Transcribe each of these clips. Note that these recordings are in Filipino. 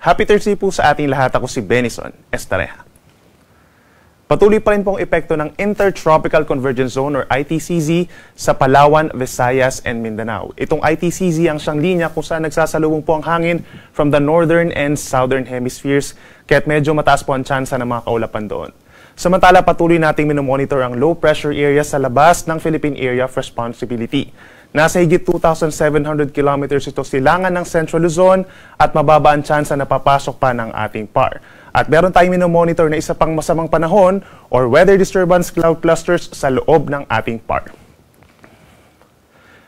Happy Thursday po sa ating lahat. Ako si Benison Estareja. Patuloy pa rin pong epekto ng Intertropical Convergence Zone or ITCZ sa Palawan, Visayas, and Mindanao. Itong ITCZ ang siyang linya kung saan nagsasalubong po ang hangin from the northern and southern hemispheres, kaya't medyo mataas po ang tsansa ng mga kaulapan doon. Samantala, patuloy nating minomonitor ang low pressure area sa labas ng Philippine Area of Responsibility. Nasa higit 2,700 kilometers ito silangan ng Central Luzon at mababa ang tsansa na papasok pa ng ating PAR. At meron tayong minomonitor na isa pang masamang panahon or weather disturbance cloud clusters sa loob ng ating PAR.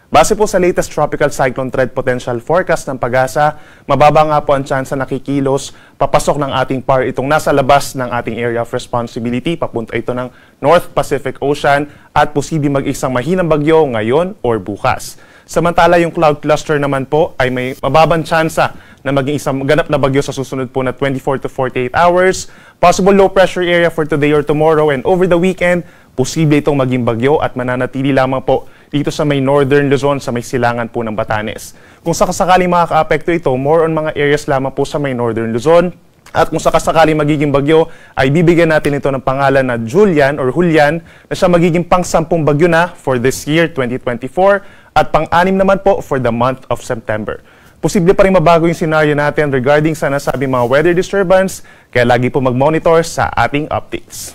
Base po sa latest Tropical Cyclone Threat Potential Forecast ng PAGASA, mababa nga po ang tsansa na kikilos papasok ng ating PAR itong nasa labas ng ating Area of Responsibility. Papunta ito ng North Pacific Ocean at posibleng mag-isang mahinang bagyo ngayon or bukas. Samantala yung cloud cluster naman po ay may mababang tsansa na maging isang ganap na bagyo sa susunod po na 24 to 48 hours. Possible low pressure area for today or tomorrow, and over the weekend, posible itong maging bagyo at mananatili lamang po dito sa may northern Luzon, sa may silangan po ng Batanes. Kung sakasakaling makaka-apekto ito, more on mga areas lamang po sa may northern Luzon. At kung sakasakaling magiging bagyo, ay bibigyan natin ito ng pangalan na Julian or Julian, na siya magiging pang-10 bagyo na for this year, 2024, at pang-6 naman po for the month of September. Posible pa rin mabago yung scenario natin regarding sa nasabing mga weather disturbance, kaya lagi po mag-monitor sa ating updates.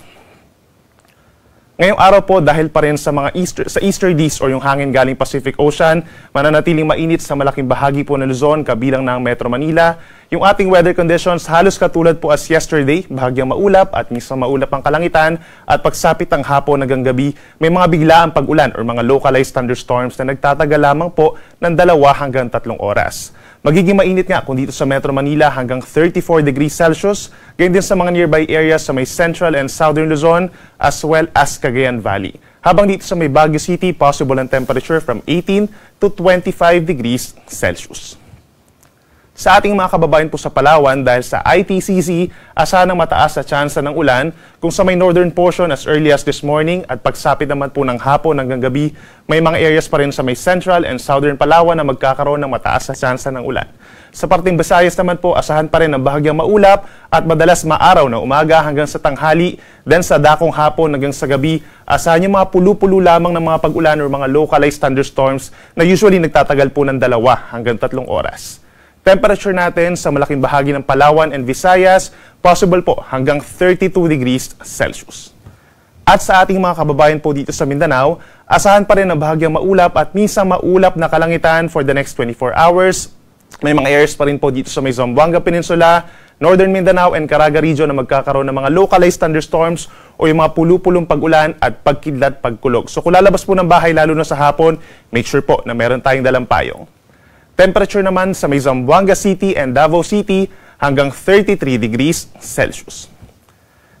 Ngayong araw po, dahil pa rin sa mga easterlies or yung hangin galing Pacific Ocean, mananatiling mainit sa malaking bahagi po ng Luzon, kabilang ng Metro Manila. Yung ating weather conditions halos katulad po as yesterday, bahagyang maulap at minsan maulap ang kalangitan, at pagsapit ng hapon hanggang gabi, may mga biglaang pag-ulan or mga localized thunderstorms na nagtatagal lamang po ng 2 hanggang 3 oras. Magiging mainit nga kung dito sa Metro Manila hanggang 34 degrees Celsius, gayon din sa mga nearby areas sa may Central and Southern Luzon as well as Cagayan Valley. Habang dito sa may Baguio City, possible ang temperature from 18 to 25 degrees Celsius. Sa ating mga kababayan po sa Palawan, dahil sa ITCZ, asahan ng mataas sa tsansa ng ulan kung sa may northern portion as early as this morning at pagsapit naman po ng hapon hanggang gabi, may mga areas pa rin sa may central and southern Palawan na magkakaroon ng mataas sa tsansa ng ulan. Sa parting Visayas naman po, asahan pa rin ang bahagyang maulap at madalas maaraw na umaga hanggang sa tanghali, then sa dakong hapon hanggang sa gabi, asahan yung mga pulu-pulu lamang ng mga pag-ulan o mga localized thunderstorms na usually nagtatagal po ng 2 hanggang 3 oras. Temperature natin sa malaking bahagi ng Palawan and Visayas, possible po hanggang 32 degrees Celsius. At sa ating mga kababayan po dito sa Mindanao, asahan pa rin ang bahagyang maulap at minsan maulap na kalangitan for the next 24 hours. May mga areas pa rin po dito sa may Zamboanga Peninsula, Northern Mindanao and Caraga region na magkakaroon ng mga localized thunderstorms o yung mga pulu-pulong pag-ulan at pagkidlat pagkulog. So kung lalabas po ng bahay lalo na sa hapon, make sure po na meron tayong dalang payong. Temperature naman sa may Zamboanga City and Davao City hanggang 33 degrees Celsius.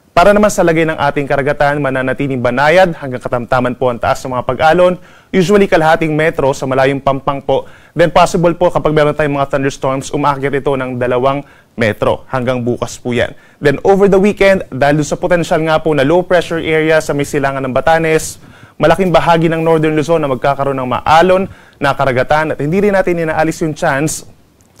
Para naman sa lagay ng ating karagatan, mananatiling banayad hanggang katamtaman po ang taas ng mga pag-alon, usually kalahating metro sa malayong Pampang po. Then possible po kapag meron tayong mga thunderstorms, umakyat ito ng 2 metro hanggang bukas po yan. Then over the weekend, dahil sa potential nga po na low pressure area sa may silangan ng Batanes, malaking bahagi ng Northern Luzon na magkakaroon ng maalon na karagatan at hindi rin natin inaalis yung chance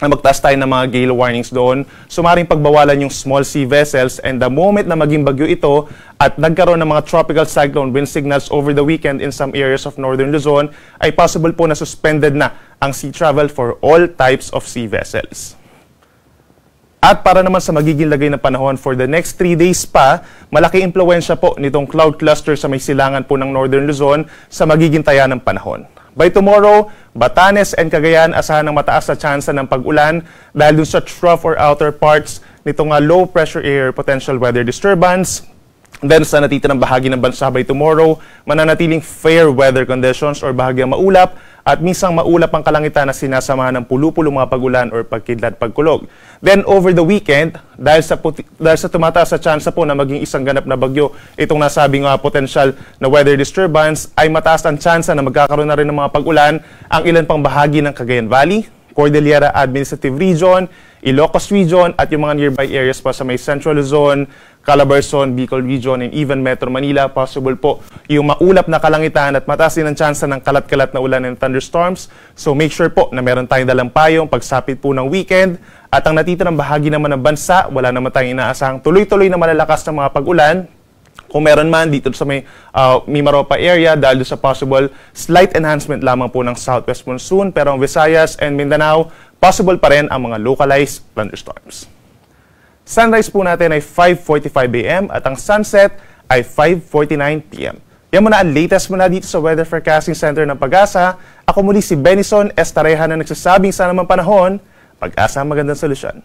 na magtaas tayo ng mga gale warnings doon. Sumaring pagbawalan yung small sea vessels, and the moment na maging bagyo ito at nagkaroon ng mga tropical cyclone wind signals over the weekend in some areas of Northern Luzon, ay possible po na suspended na ang sea travel for all types of sea vessels. At para naman sa magiging lagay ng panahon for the next 3 days pa, malaki impluwensya po nitong cloud cluster sa may silangan po ng Northern Luzon sa magiging taya ng panahon. By tomorrow, Batanes and Cagayan asahan ng mataas na tsansa ng pag-ulan dahil dun sa trough or outer parts nitong low pressure area potential weather disturbance. Then sa natitirang bahagi ng bansa by tomorrow, mananatiling fair weather conditions or bahagyang maulap at minsan maulap ang kalangitan na sinasamahan ng pulu-pulong mga pag-ulan or pagkidlat pagkulog. Then over the weekend, dahil sa tumataas sa tsansa po na maging isang ganap na bagyo, itong nasabing potential na weather disturbance, ay mataas ang tsansa na magkakaroon na rin ng mga pag-ulan ang ilan pang bahagi ng Cagayan Valley, Cordillera Administrative Region, Ilocos Region at yung mga nearby areas pa sa may Central Luzon, Calabarzon, Bicol Region, and even Metro Manila. Possible po yung maulap na kalangitan at mataas din ang tsansa ng kalat-kalat na ulan and thunderstorms. So make sure po na meron tayong dalang payong pagsapit po ng weekend. At ang natitirang bahagi naman ng bansa, wala naman tayong inaasahang tuloy-tuloy na malalakas na mga pag-ulan. Kung meron man dito sa may Mimaropa area dahil sa possible slight enhancement lamang po ng southwest monsoon, pero ang Visayas and Mindanao, possible pa rin ang mga localized thunderstorms. Sunrise po natin ay 5:45 a.m. at ang sunset ay 5:49 p.m. Yan muna ang latest muna dito sa Weather Forecasting Center ng Pag-asa. Ako muli si Benison Estareja na nagsasabing sana man panahon, Pag-asa, magandang solusyon.